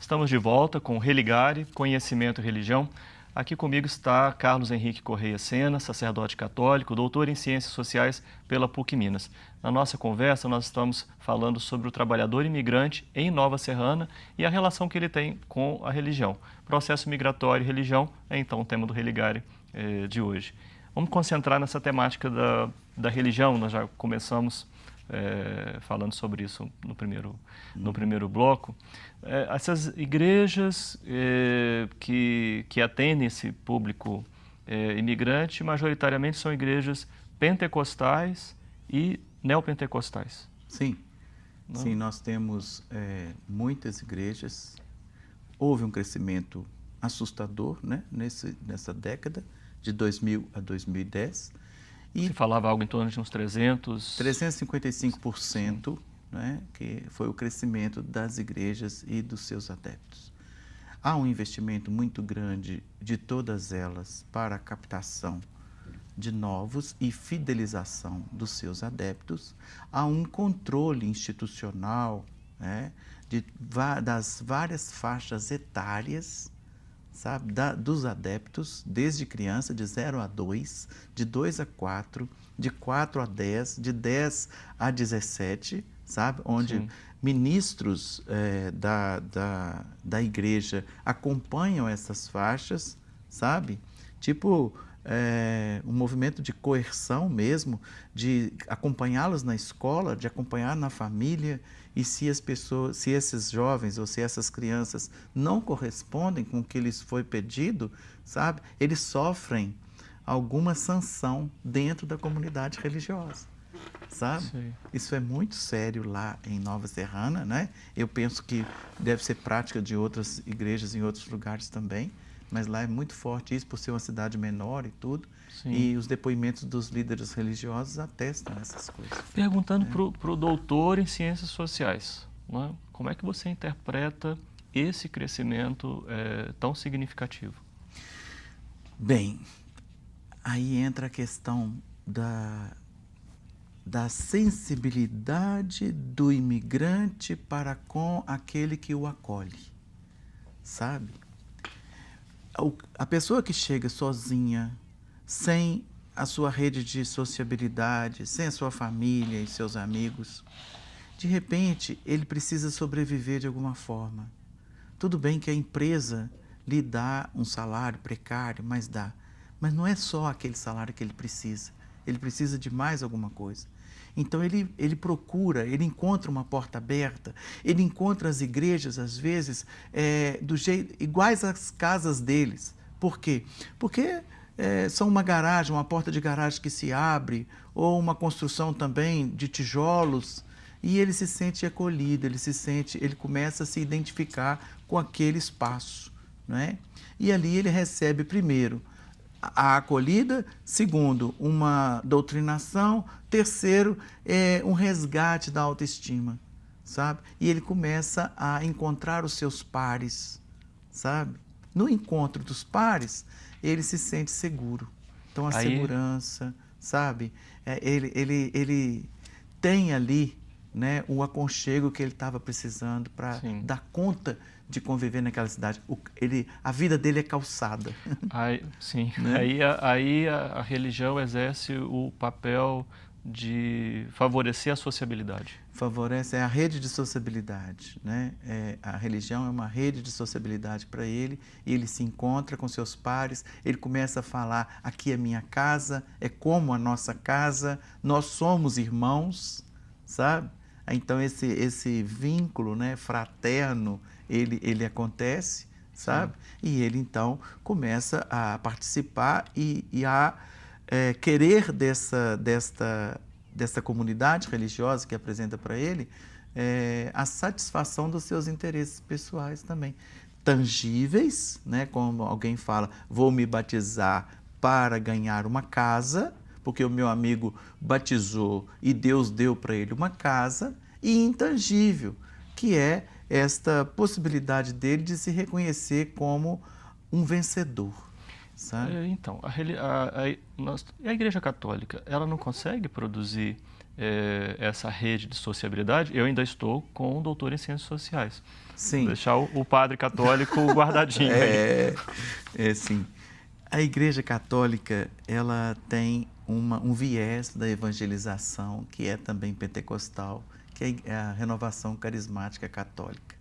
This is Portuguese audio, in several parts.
Estamos de volta com Religare, Conhecimento e Religião. Aqui comigo está Carlos Henrique Correia Sena, sacerdote católico, doutor em Ciências Sociais pela PUC Minas. Na nossa conversa, nós estamos falando sobre o trabalhador imigrante em Nova Serrana e a relação que ele tem com a religião. Processo migratório e religião é então o tema do Religare de hoje. Vamos concentrar nessa temática da religião. Nós já começamos falando sobre isso no primeiro bloco. Essas igrejas que atendem esse público imigrante, majoritariamente são igrejas pentecostais e neopentecostais. Sim, sim, nós temos muitas igrejas. Houve um crescimento assustador, né, nessa década, de 2000 a 2010. Você falava algo em torno de uns 355%, né, que foi o crescimento das igrejas e dos seus adeptos. Há um investimento muito grande de todas elas para a captação de novos e fidelização dos seus adeptos. Há um controle institucional, né, das várias faixas etárias, sabe, dos adeptos, desde criança, de 0 a 2, de 2 a 4, de 4 a 10, de 10 a 17, sabe, onde Sim. ministros da igreja acompanham essas faixas, sabe, tipo um movimento de coerção mesmo, de acompanhá-los na escola, de acompanhar na família. E se esses jovens ou se essas crianças não correspondem com o que lhes foi pedido, sabe, eles sofrem alguma sanção dentro da comunidade religiosa, sabe? Sim. Isso é muito sério lá em Nova Serrana, né? Eu penso que deve ser prática de outras igrejas em outros lugares também, mas lá é muito forte isso por ser uma cidade menor e tudo. Sim. E os depoimentos dos líderes religiosos atestam essas coisas. Perguntando para o doutor em Ciências Sociais, né? Como é que você interpreta esse crescimento tão significativo? Bem, aí entra a questão da sensibilidade do imigrante para com aquele que o acolhe, sabe? A pessoa que chega sozinha, sem a sua rede de sociabilidade, sem a sua família e seus amigos, de repente ele precisa sobreviver de alguma forma. Tudo bem que a empresa lhe dá um salário precário, mas dá. Mas não é só aquele salário que ele precisa de mais alguma coisa. Então ele procura, ele encontra uma porta aberta, ele encontra as igrejas, às vezes, iguais às casas deles. Por quê? Porque são uma garagem, uma porta de garagem que se abre, ou uma construção também de tijolos, e ele se sente acolhido, ele começa a se identificar com aquele espaço, não é? E ali ele recebe, primeiro, a acolhida, segundo, uma doutrinação, terceiro, um resgate da autoestima, sabe? E ele começa a encontrar os seus pares, sabe? No encontro dos pares, ele se sente seguro. Então, a segurança, sabe? Ele tem ali, né, o aconchego que ele estava precisando para dar conta de conviver naquela cidade. A vida dele é calçada. Sim, né? Aí a religião exerce o papel de favorecer a sociabilidade. Favorece a rede de sociabilidade, né? A religião é uma rede de sociabilidade para ele, e ele se encontra com seus pares, ele começa a falar: aqui é minha casa, é como a nossa casa, nós somos irmãos, sabe? Então esse vínculo, né, fraterno, ele acontece, sabe? Sim. E ele então começa a participar e a querer desta comunidade religiosa que apresenta para ele a satisfação dos seus interesses pessoais também. Tangíveis, né? Como alguém fala, vou me batizar para ganhar uma casa, porque o meu amigo batizou e Deus deu para ele uma casa, e intangível, que é esta possibilidade dele de se reconhecer como um vencedor. sabe? Então, a Igreja Católica, ela não consegue produzir essa rede de sociabilidade? Eu ainda estou com um doutor em Ciências Sociais. Vou Sim. deixar o padre católico guardadinho aí. Sim. A Igreja Católica, ela tem um viés da evangelização, que é também pentecostal, que é a renovação carismática católica.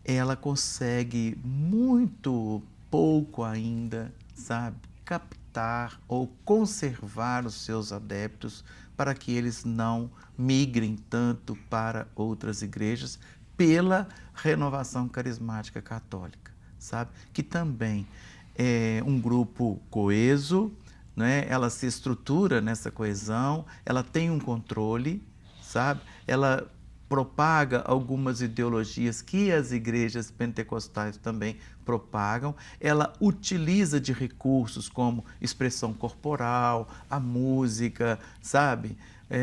Ela consegue muito pouco ainda, sabe, captar ou conservar os seus adeptos para que eles não migrem tanto para outras igrejas pela renovação carismática católica, sabe? Que também é um grupo coeso, né? Ela se estrutura nessa coesão, ela tem um controle, sabe? Ela propaga algumas ideologias que as igrejas pentecostais também propagam. Ela utiliza de recursos como expressão corporal, a música, sabe?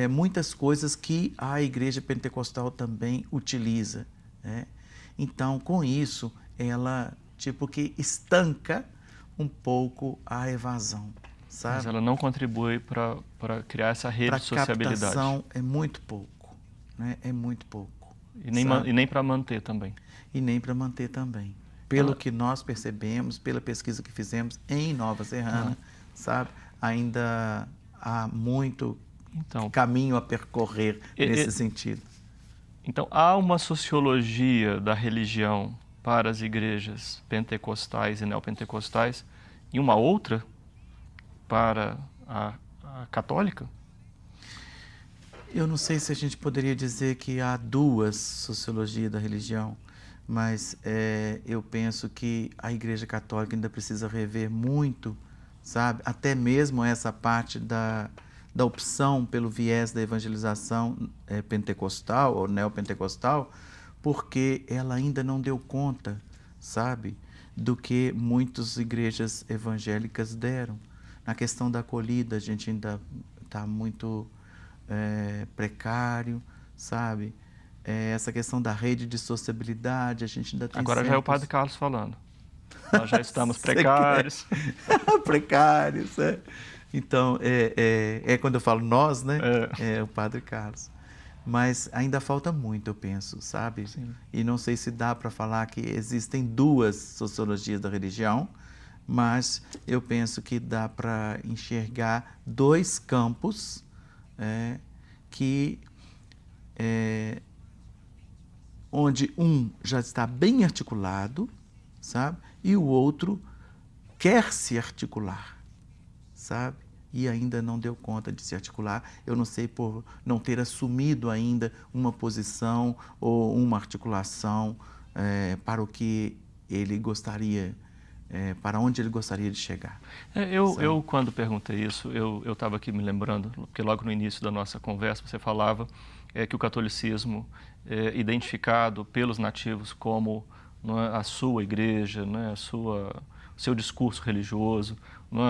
Muitas coisas que a igreja pentecostal também utiliza, né? Então, com isso, ela tipo que estanca um pouco a evasão, sabe? Mas ela não contribui para criar essa rede de sociabilidade. Para captação é muito pouco, né? É muito pouco. E nem para manter também. E nem para manter também. Pelo que nós percebemos, pela pesquisa que fizemos em Nova Serrana, sabe? Ainda há muito caminho a percorrer nesse sentido. Então, há uma sociologia da religião para as igrejas pentecostais e neopentecostais e uma outra para a católica? Eu não sei se a gente poderia dizer que há duas sociologias da religião, mas eu penso que a Igreja Católica ainda precisa rever muito, sabe? Até mesmo essa parte da opção pelo viés da evangelização pentecostal ou neopentecostal, porque ela ainda não deu conta, sabe, do que muitas igrejas evangélicas deram. Na questão da acolhida, a gente ainda está muito precário, sabe? Essa questão da rede de sociabilidade, a gente ainda tem Agora já é o Padre Carlos falando. Nós já estamos precários. Precários, Então, quando eu falo nós, né? É o Padre Carlos. Mas ainda falta muito, eu penso, sabe? Sim. E não sei se dá para falar que existem duas sociologias da religião, mas eu penso que dá para enxergar dois campos onde um já está bem articulado, sabe? E o outro quer se articular, sabe? E ainda não deu conta de se articular. Eu não sei por não ter assumido ainda uma posição ou uma articulação para o que ele gostaria, para onde ele gostaria de chegar. Eu quando perguntei isso, eu estava aqui me lembrando, porque logo no início da nossa conversa você falava que o catolicismo é identificado pelos nativos como a sua igreja, o seu discurso religioso,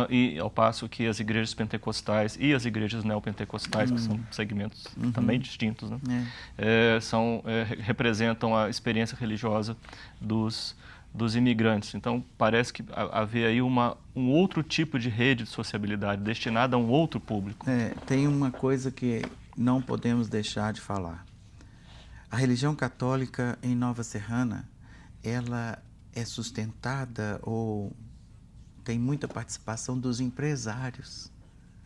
e ao passo que as igrejas pentecostais e as igrejas neopentecostais, que são segmentos também distintos, representam a experiência religiosa dos imigrantes. Então, parece que haver aí um outro tipo de rede de sociabilidade destinada a um outro público. Tem uma coisa que não podemos deixar de falar. A religião católica em Nova Serrana, ela é sustentada ou tem muita participação dos empresários,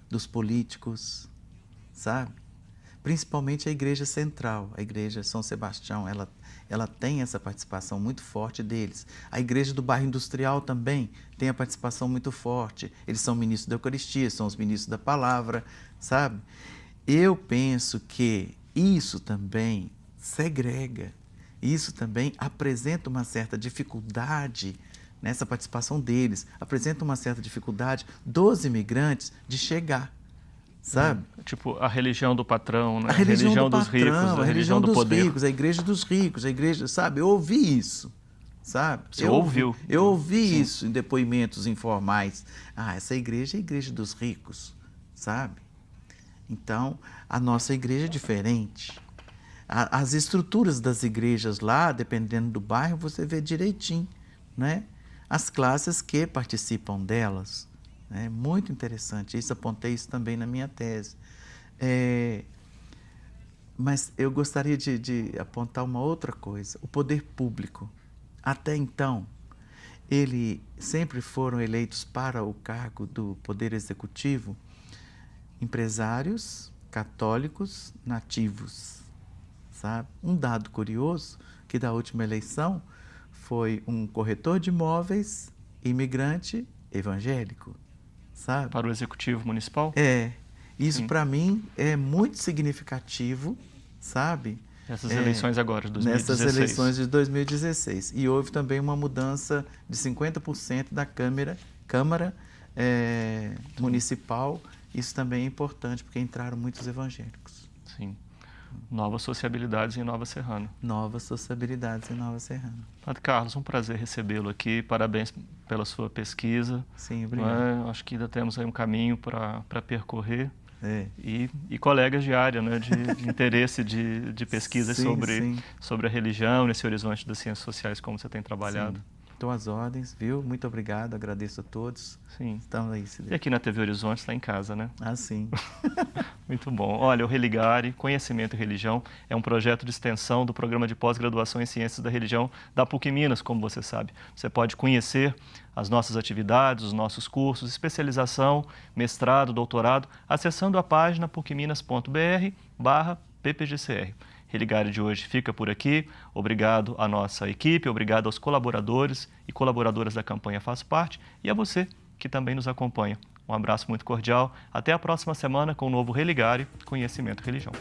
dos políticos, sabe? Principalmente a Igreja Central, a Igreja São Sebastião, ela tem essa participação muito forte deles. A Igreja do Bairro Industrial também tem a participação muito forte. Eles são ministros da Eucaristia, são os ministros da Palavra, sabe? Eu penso que isso também segrega, isso também apresenta uma certa dificuldade nessa participação deles, apresenta uma certa dificuldade dos imigrantes de chegar, sabe? Tipo, a religião do patrão, né? A religião do dos patrão, ricos, a religião do dos poder. ricos, a igreja dos ricos, a igreja, sabe? Eu ouvi isso, sabe? Você ouviu? Eu ouvi Sim. isso em depoimentos informais. Essa igreja é a igreja dos ricos, sabe? Então, a nossa igreja é diferente. As estruturas das igrejas lá, dependendo do bairro, você vê direitinho, né? as classes que participam delas. É muito interessante, isso apontei isso também na minha tese. Mas eu gostaria de apontar uma outra coisa. O poder público, até então, eles sempre foram eleitos para o cargo do poder executivo empresários católicos nativos, sabe? Um dado curioso que da última eleição foi um corretor de imóveis imigrante evangélico, sabe? Para o executivo municipal? Isso para mim é muito significativo, sabe? Essas eleições agora, de 2016. Nessas eleições de 2016. E houve também uma mudança de 50% da Câmara Municipal. Isso também é importante, porque entraram muitos evangélicos. Sim. Novas sociabilidades em Nova Serrana. Novas sociabilidades em Nova Serrana. Padre Carlos, um prazer recebê-lo aqui. Parabéns pela sua pesquisa. Sim, obrigado. Acho que ainda temos aí um caminho para percorrer. É. E colegas de área, né, de interesse de pesquisa sobre a religião, nesse horizonte das ciências sociais, como você tem trabalhado. Estou às ordens, viu? Muito obrigado, agradeço a todos. Sim. Estamos aí, se E aqui na TV Horizonte, está em casa, né? Ah, sim. Muito bom. Olha, o Religare, Conhecimento e Religião, é um projeto de extensão do programa de pós-graduação em Ciências da Religião da PUC Minas, como você sabe. Você pode conhecer as nossas atividades, os nossos cursos, especialização, mestrado, doutorado, acessando a página pucminas.br/ppgcr. Religare de hoje fica por aqui. Obrigado à nossa equipe, obrigado aos colaboradores e colaboradoras da campanha Faço Parte e a você que também nos acompanha. Um abraço muito cordial. Até a próxima semana com o novo Religare, Conhecimento e Religião.